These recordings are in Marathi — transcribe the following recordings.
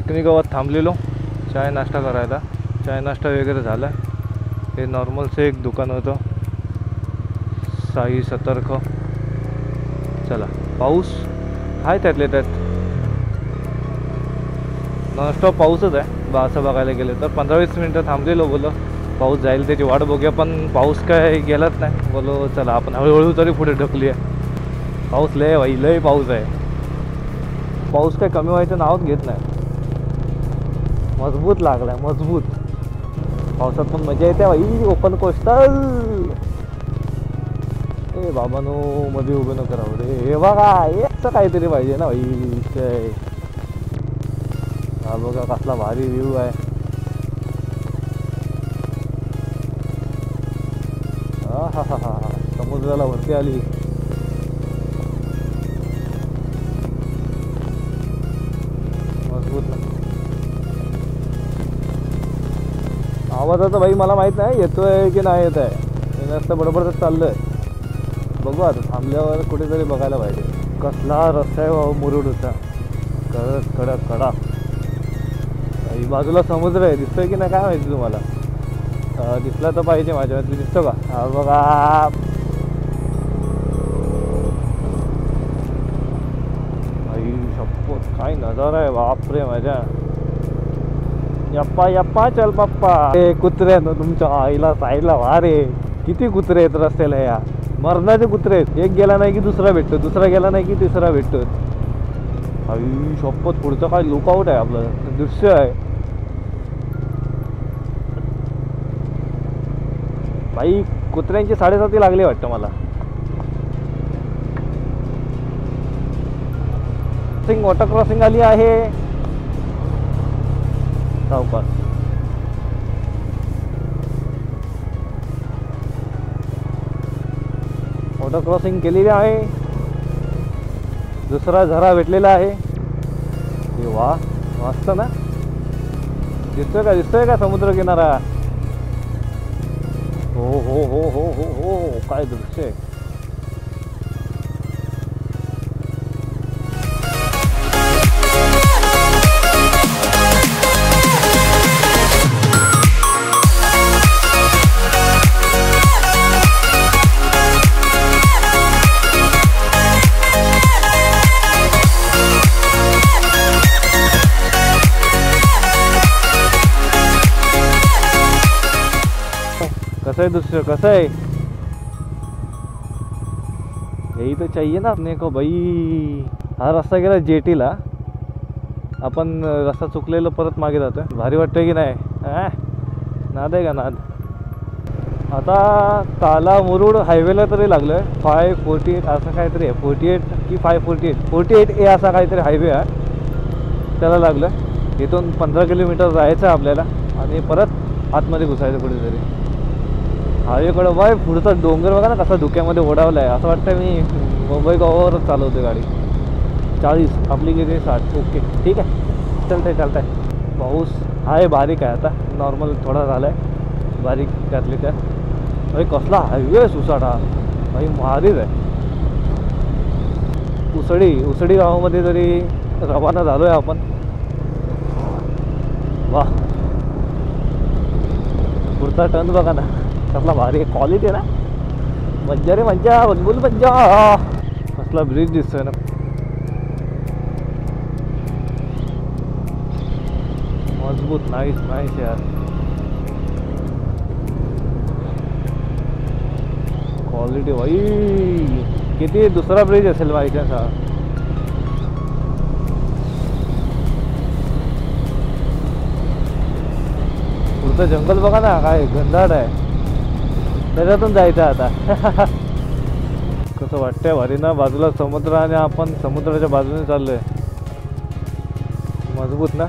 चिकनी गावात थांबलेलो चाय नाश्ता करायला. चाय नाश्ता वगैरे झाला. हे नॉर्मलचं एक दुकान होतं, साई सतर्क. चला, पाऊस आहे त्यातले त्यात, नॉनस्टॉप पाऊसच आहे. असं बघायला गेलं तर 15-20 मिनटं थांबलेलो, बोलो पाऊस जाईल त्याची वाट बघूया, पण पाऊस काय गेलाच नाही. बोलो चला आपण हळूहळू तरी पुढे ढकलूया. पाऊस लय भाई, लय पाऊस आहे. पाऊस काय कमी व्हायचं नावच घेत नाही. मजबूत लागलाय, मजबूत. पावसात पण मजा येते भाई. Open coastal. ए बाबानो, मध्ये उभं न करावं रे. हे बघा, एकच काहीतरी पाहिजे ना भाई. काय हा बघा कसला भारी व्ह्यू आहे. हा हा हा, समुद्राला वरती आली. मजबूत ना. आवाजाचं भाई मला माहित नाही येतोय की नाही येत आहे. मी नुसतं बडबडच चाललंय. बघू आता थांबल्यावर कुठेतरी बघायला पाहिजे. कसला रस्ता आहे बाबा मुरुडचा. कडक कडक कडा. ही बाजूला समुद्र आहे, दिसतोय की नाही काय माहिती तुम्हाला. दिसला तर पाहिजे माझ्या, दिसतो का. हा बघा, भाई शपथ काय नजारा आहे बापरे माझ्या. यप्पा यप्पा चल पप्पा. हे कुत्रे ना तुमच्या आईला साईडला वा रे. किती कुत्रे आहेत रस्त्याला, या मरणाचे कुत्रे आहेत. एक गेला नाही की दुसरा भेटतो, दुसरा गेला नाही की तिसरा भेटतो. भाई शपथ, पुढचं काय लुकआउट आहे आपलं, दृश्य आहे भाई. कुत्र्यांची 7:30 लागली वाटतं मला. वॉटर क्रॉसिंग आली आहे. सावकाश. वॉटर क्रॉसिंग केलेली आहे. दुसरा झरा भेटलेला आहे. हे वा, मस्त ना. दिसतोय का, दिसतोय का समुद्र किनारा. हो हो हो हो हो हो, काय दृश्य आहे. कसं आहे दृश्य, कसं आहे. यही तो चाहिए ना अपने को भाई. हा रस्ता गेला जेटीला. आपण रस्ता चुकलेला परत मागे जातोय. भारी वाटतंय की नाही. नाद आहे का नाद. आता ताला मुरुड हायवेला तरी लागलोय. 548 असं काहीतरी आहे. 48 की 548 A असा काहीतरी हायवे आहे, त्याला लागलं. इथून 15 किलोमीटर जायचं आहे आपल्याला आणि परत आतमध्ये घुसायचं कुठेतरी. हायवेकडं बाय पुढचा डोंगर बघा ना कसा धुक्यामध्ये ओढावला आहे. असं वाटतं मी मुंबई गोवावरच चालवते गाडी. 40, आपली किती 60. ओके ठीक आहे, चालतंय. पाऊस आहे बारीक आहे आता, नॉर्मल थोडा झाला आहे बारीक त्यातले त्यात. भाई कसला हायवे सुसाटा भाई, भारीच आहे. उसडी गावामध्ये तरी रवाना झालो आहे आपण. वा, पुढचा टर्न बघा ना कसला भारी क्वालिटी आहे ना. मज्जा रे मज्जा, बुलबुल मज्जा. कसला ब्रिज दिसतोय ना. मजबूत, नाईस नाईस यार. क्वालिटी भाई. किती दुसरा ब्रिज असेल माहिती आहे. पुढचं जंगल बघा ना काय घनदाट आहे, त्याच्यातून जायचं आता. कसं वाटतंय भारी ना. बाजूला समुद्र आणि आपण समुद्राच्या बाजूने चाललोय. मजबूत ना.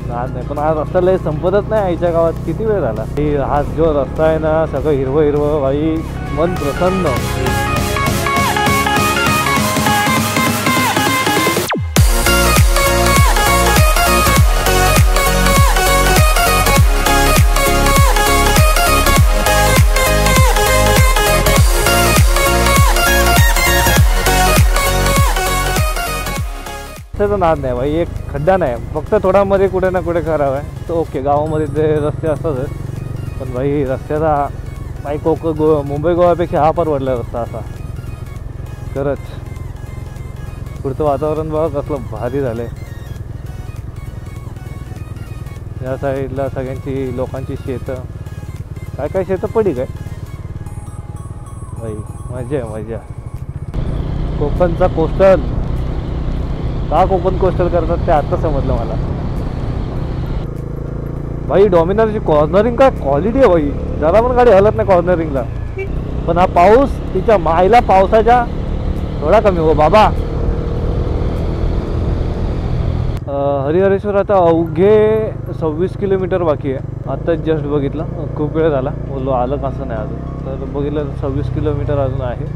नाद नाही, पण हा रस्ता लय संपतच नाही. आईच्या गावात किती वेळ झाला. हा जो रस्ता आहे ना सगळं हिरवं हिरवं भाई, मन प्रसन्न. रस्त्याचा नाद नाही भाई, एक खड्डा नाही, फक्त थोडा मध्ये कुठे ना कुठे खराब आहे तो ओके. गावामध्ये ते रस्ते असतातच, पण भाई रस्त्याचा भाई मुंबई गोव्यापेक्षा हा परवडला रस्ता असा खरंच. पुढचं वातावरण बघा कसलं भारी झालं आहे. या साईडला सगळ्यांची लोकांची शेतं, काय काय शेतं पडी काय भाई, मजा आहे मजा. कोकणचा कोस्टल, का कोकण कोस्टल करतात ते आत्ता समजलं मला भाई. डॉमिनरची कॉर्नरिंग काय क्वालिटी आहे भाई, जरा पण गाडी हलत नाही कॉर्नरिंगला. पण हा पाऊस तिच्या मायला, पावसाच्या थोडा कमी हो बाबा. हरिहरेश्वर आता अवघे 26 किलोमीटर बाकी आहे. आत्ताच जस्ट बघितलं, खूप वेळ झाला, बोललो आलं कसं नाही अजून, तर बघितलं 26 किलोमीटर अजून आहे.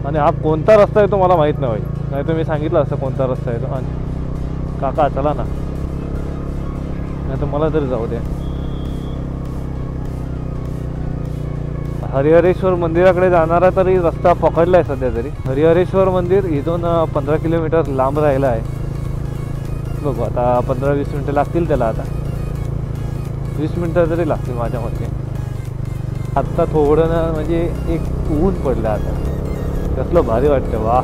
आणि हा कोणता रस्ता आहे तो मला माहीत नाही भाई, नाही तर मी सांगितलं असं कोणता रस्ता आहे तो. आणि काका चला ना, नाही तर मला तरी जाऊ द्या. हरिहरेश्वर मंदिराकडे जाणारा तरी रस्ता पकडला आहे सध्या तरी. हरिहरेश्वर मंदिर इथून 15 किलोमीटर लांब राहिलं आहे. बघू आता 15-20 मिनटं लागतील त्याला, आता 20 मिनटं तरी लागतील माझ्या मते. आत्ता थोडं ना म्हणजे एक ऊन पडलं आता, कसलं भारी वाटतं वा.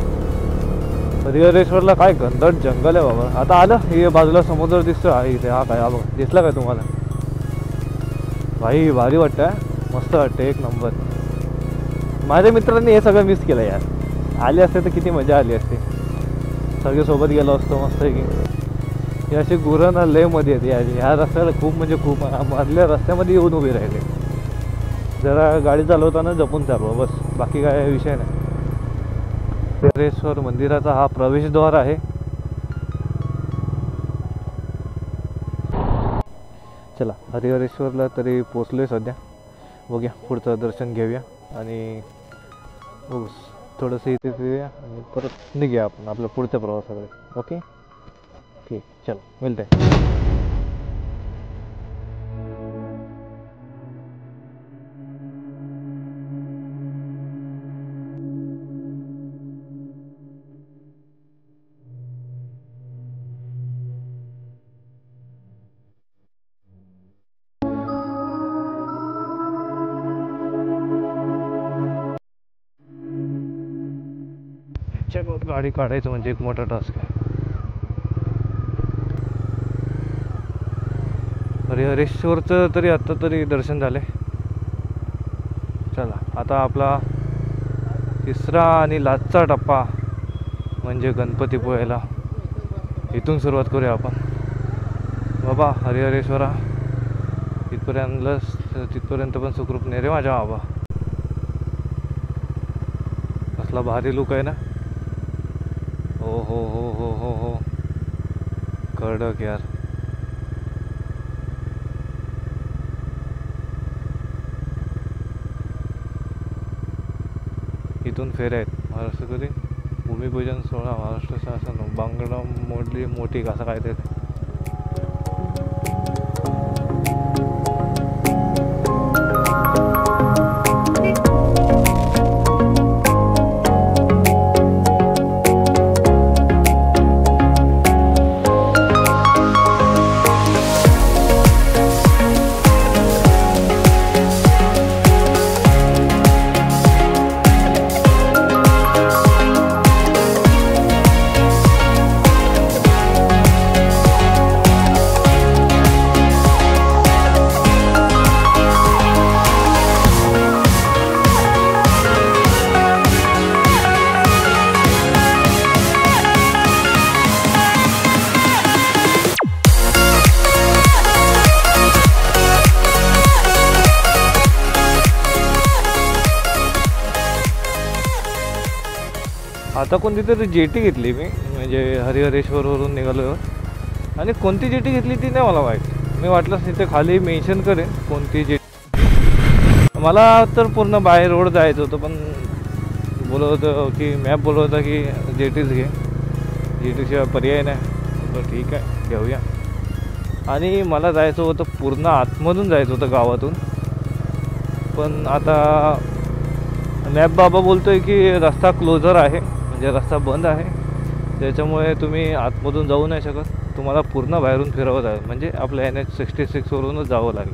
हरिहरेश्वरला काय घनदाट जंगल आहे बाबा. आता आलं हे बाजूला समुद्र दिसतो आहे इथे, हा काय हा बघ दिसला काय तुम्हाला भाई, भारी वाटतं, मस्त वाटतं, एक नंबर. माझ्या मित्रांनी हे सगळं मिस केलं यार, आले असते तर किती मजा आली असते, सगळे सोबत गेलो असतो मस्त की. हे असे गुरं ना लय मध्ये येते याची, ह्या रस्त्याला खूप म्हणजे खूप मधल्या रस्त्यामध्ये येऊन उभे राहिले. जरा गाडी चालवताना जपून चालवा बस, बाकी काय विषय नाही. हरिहरेश्वर मंदिराचा हा प्रवेशद्वार आहे. चला हरिहरेश्वरला तरी पोचलोय सध्या, बघूया पुढचं दर्शन घेऊया आणि बघू थोडंसं इथे फिरूया आणि परत निघूया आपण आपल्या पुढच्या प्रवासाकडे. ओके ठीक, चलो मिळते. गाडी काढायचं म्हणजे एक मोठा टास्क आहे. हरिहरेश्वरचं तरी आत्ता तरी दर्शन झाले. चला आता आपला तिसरा आणि लास्टचा टप्पा म्हणजे गणपतीपुळ्याला, इथून सुरुवात करूया आपण. बाबा हरिहरेश्वरा तिथपर्यंत पण सुखरूप नाही रे माझ्या बाबा. कसला भारी लुक आहे ना. हो हो हो हो हो हो कडक यार. इथून फेऱ्या आहेत महाराष्ट्र कधी भूमिपूजन सोहळा, महाराष्ट्र शासन बांगडा मोडली मोठी असं काय ते. आता कोणती तरी जेटी घेतली मी, म्हणजे हरिहरेश्वरवरून निघालो आणि कोणती जेटी घेतली ती नाही मला माहीत. मी वाटलंच तिथे खाली मेन्शन करेन कोणती जेटी. मला तर पूर्ण बाय रोड जायचं होतं, पण बोलत होतं की मॅप बोलत होता की जेटीच घे, जेटीशिवाय पर्याय नाही. तर ठीक आहे घेऊया. आणि मला जायचं होतं पूर्ण आतमधून जायचं होतं गावातून, पण आता मॅप बाबा बोलतोय की रस्ता क्लोजर आहे, म्हणजे रस्ता बंद आहे त्याच्यामुळे तुम्ही आतमधून जाऊ नाही शकत, तुम्हाला पूर्ण बाहेरून फिरवत लागेल, म्हणजे आपल्या NH66वरूनच जावं लागेल.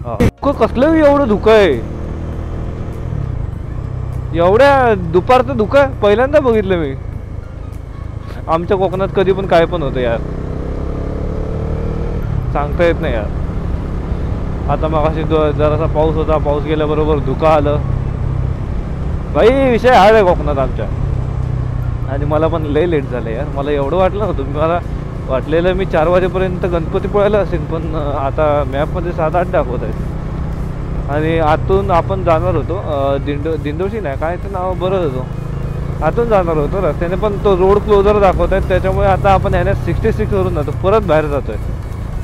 हां, कसलं एवढं धुकं आहे, एवढ्या दुपारचं धुकं पहिल्यांदा बघितलं मी. आमच्या कोकणात कधी पण काय पण होतं यार, सांगता येत नाही यार. आता मग अशी जरासा पाऊस होता, पाऊस गेल्याबरोबर धुकं आलं. भाई विषय हार्ड आहे कोकणात आमच्या. आणि मला पण लय लेट झालं यार, मला एवढं वाटलं नव्हतं. मला वाटलेलं मी 4 वाजेपर्यंत गणपतीपुळ्याला असेल, पण आता मॅपमध्ये 7-8 दाखवत आहेत. आणि आतून आपण जाणार होतो दिंडोशी नाही काय ते नाव बरं होतो, आतून जाणार होतो रस्त्याने, पण तो रोड क्लोजर दाखवत आहेत. त्याच्यामुळे आता आपण NH66वरून जातो, परत बाहेर जातोय.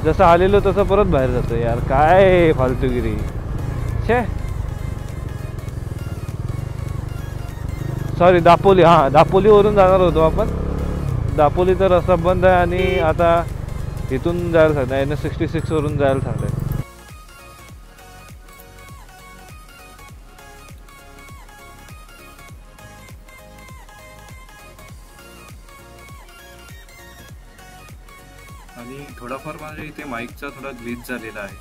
जसं आलेलो तसं परत बाहेर जातोय यार, काय फालतूगिरी छे. सॉरी, दापोली. हां, दापोलीवरून जाणार होतो आपण. दापोलीचा रस्ता बंद आहे आणि आता इथून जायला सांगता, NH66वरून जायला सांगताय. आणि थोडाफार माझ्या इथे माईकचा थोडा ग्लिच झालेला आहे.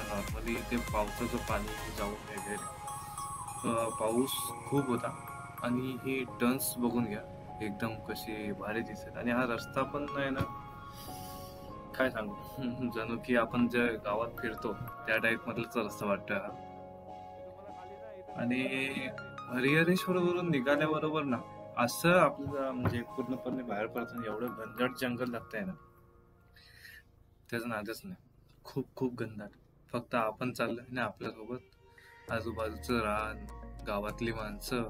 नॉर्मली इथे पावसाचं पाणी जाऊन वगैरे, पाऊस खूप होता. आणि हे टर्न्स बघून घ्या, एकदम कसे भारी दिसत. आणि हा रस्ता पण आहे ना, काय सांगू, जणू की आपण ज्या गावात फिरतो त्या टाईप मधलाच रस्ता वाटतो हा. आणि हरिहरेश्वरवरून निघाल्याबरोबर ना, असं आपल्याला म्हणजे पूर्णपणे बाहेर पडताना एवढं घनदाट जंगल लागतंय ना, त्याचं नादच नाही. खूप खूप घनदाट. फक्त आपण चाललोय आणि आपल्यासोबत आजूबाजूचं रान, गावातली माणसं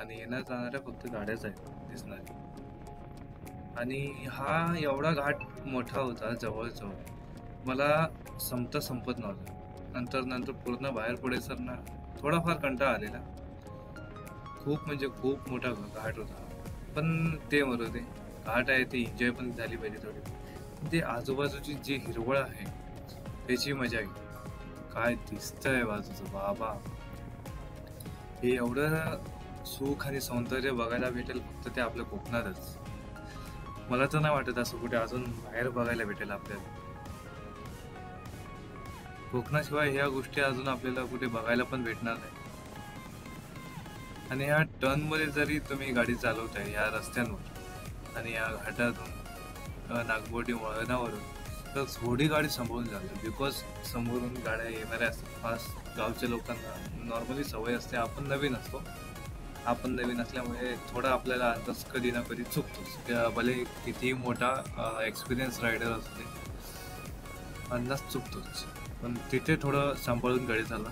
आणि येण्या जाणाऱ्या फक्त गाड्याच आहेत दिसणाऱ्या. आणि हा एवढा घाट मोठा होता, जवळजवळ मला संपत नव्हता. नंतर पूर्ण बाहेर पडायचं ना, थोडाफार कंटाळा आलेला. खूप म्हणजे खूप मोठा घाट होता. पण ते मरू दे, घाट आहे ते एन्जॉय पण झाली पाहिजे थोडी. ते आजूबाजूची जी हिरवळ आहे त्याची मजा आहे. काय दिसतंय बाजूचं बाबा, हे एवढं सुख आणि सौंदर्य बघायला भेटेल फक्त ते आपल्या कोकणातच. मला तर नाही वाटत असं कुठे अजून बाहेर बघायला भेटेल आपल्याला. कोकणाशिवाय ह्या गोष्टी अजून आपल्याला कुठे बघायला पण भेटणार नाही. आणि ह्या टर्नमध्ये जरी तुम्ही गाडी चालवताय या रस्त्यांवर आणि या घाटातून नागमोडी वळणावरून, तर थोडी गाडी सांभाळून जाते. बिकॉज समोरून गाड्या येणाऱ्या असतात फास्ट. गावच्या लोकांना नॉर्मली सवय असते, आपण नवीन असतो. आपण नवीन असल्यामुळे थोडा आपल्याला अंदाज कधी ना कधी चुकतोच. भले कितीही मोठा एक्सपिरियन्स रायडर असू दे, अंदाज चुकतोच. पण तिथे थोडं सांभाळून गाडी चालवा,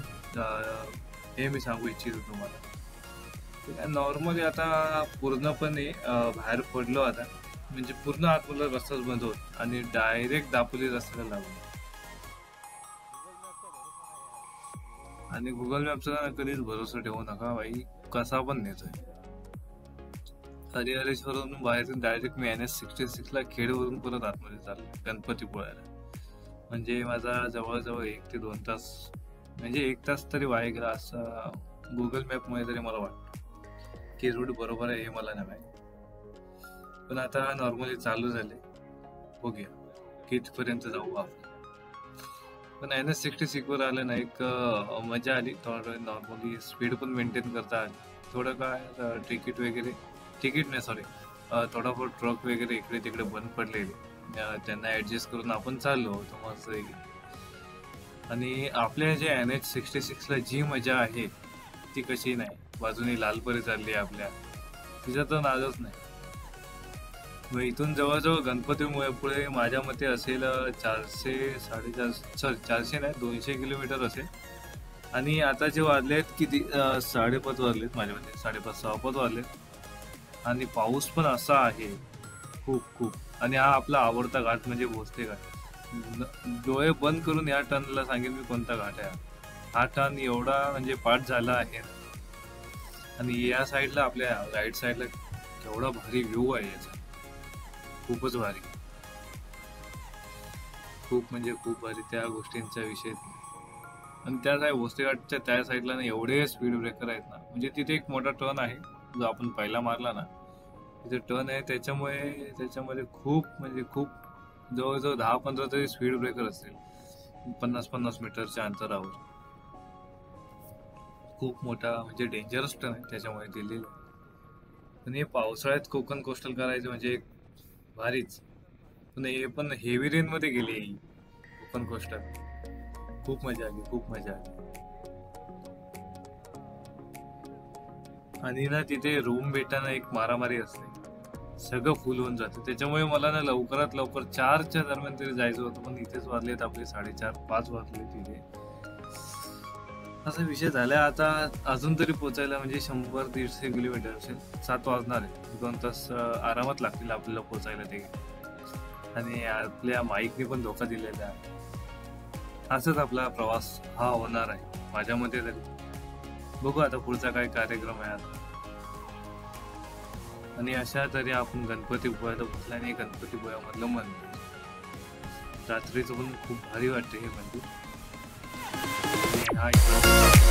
हे मी सांगू इच्छितो तुम्हाला. नॉर्मली आता पूर्णपणे बाहेर पडलो आता, म्हणजे पूर्ण आतमधला रस्ताच बंद होत आणि डायरेक्ट दापोली रस्त्याला लागून. आणि गुगल मॅपचा कधीच भरोसा ठेवू नका भाई, कसा पण नेतोय. हरिहरेश्वरवरून बाहेर डायरेक्ट मी NH66ला खेडवरून परत आतमध्ये चाललो गणपतीपुळ्याला. म्हणजे माझा जवळजवळ 1 ते 2 तास, म्हणजे 1 तास तरी वाया गेला असं गुगल मॅपमुळे तरी मला वाटतं. की रूट बरोबर आहे हे मला नाही माहिती. पण आता नॉर्मली चालू झाले, बघूया कितपर्यंत जाऊ आपण. पण NH66वर आलं ना, एक मजा आली. थोडं नॉर्मली स्पीड पण मेंटेन करता आली. थोडं काय तिकीट नाही सॉरी, थोडाफार ट्रक वगैरे इकडे तिकडे बंद पडलेले, त्यांना ऍडजस्ट करून आपण चाललो होतो मस्त. आणि आपल्या जे NH66ला जी मजा आहे ती कशी नाही. बाजूने लालपरी चालली आपल्या, तिचा तर नादच नाही. मग इथून जवळजवळ गणपतीमुळे पुढे माझ्या मते असेल 400 नाही 200 किलोमीटर असेल. आणि आता जे वाजले आहेत किती, 5:30 वाजलेत माझ्या मते, 5:30-6:15 वाजलेत. आणि पाऊस पण असा आहे खूप. आणि हा आपला आवडता घाट म्हणजे भोसले घाट. डोळे बंद करून या टर्नला सांगेन मी कोणता घाट आहे हा. टर्न एवढा म्हणजे पाठ झाला आहे. आणि या साईडला आपल्या राईट साईडला केवढा भारी व्ह्यू आहे याचा, खूपच भारी. खूप म्हणजे खूप भारी त्या गोष्टींचा विषय. आणि त्या भोसले घाटच्या त्या साईडला ना एवढे स्पीड ब्रेकर आहेत ना, म्हणजे तिथे एक मोठा टर्न आहे जो आपण पहिला मारला ना, तिथे टर्न आहे, त्याच्यामध्ये खूप म्हणजे खूप जवळजवळ 10-15 तरी स्पीड ब्रेकर असतील 50-50 मीटरच्या अंतरावर. खूप मोठा म्हणजे डेंजरस टर्न आहे त्याच्यामुळे दिलेलं. आणि हे पावसाळ्यात कोकण कोस्टल करायचं म्हणजे एक भारीच. पण हे पण हेवी रेन मध्ये गेली ही कोकण कोस्टल. खूप मजा आली, खूप मजा आली. आणि ना तिथे रूम भेटायला एक मारामारी असते, सगळं फुल होऊन जातं. त्याच्यामुळे मला ना लवकरात लवकर 4च्या दरम्यान तरी जायचं होतं, पण इथेच वाजलेत आपले 4:30-5 वाजले तिथे. असा विषय झाला. आता अजून तरी पोचायला म्हणजे 100-150 किलोमीटर असेल. 7 वाजणार आहे, 2 तास आरामात लागतील आपल्याला पोचायला ते. आणि आपल्या माईकने पण धोका दिलेला आहे. असंच आपला प्रवास हा होणार आहे माझ्या मते तरी. बघू आता पुढचा काय कार्यक्रम आहे आता. आणि अशा तरी आपण गणपतीपुळ्याला पोहोचला. आणि गणपतीपुळ्यामधलं मंदिर रात्रीचं पण खूप भारी वाटते हे मंदिर. आणि हा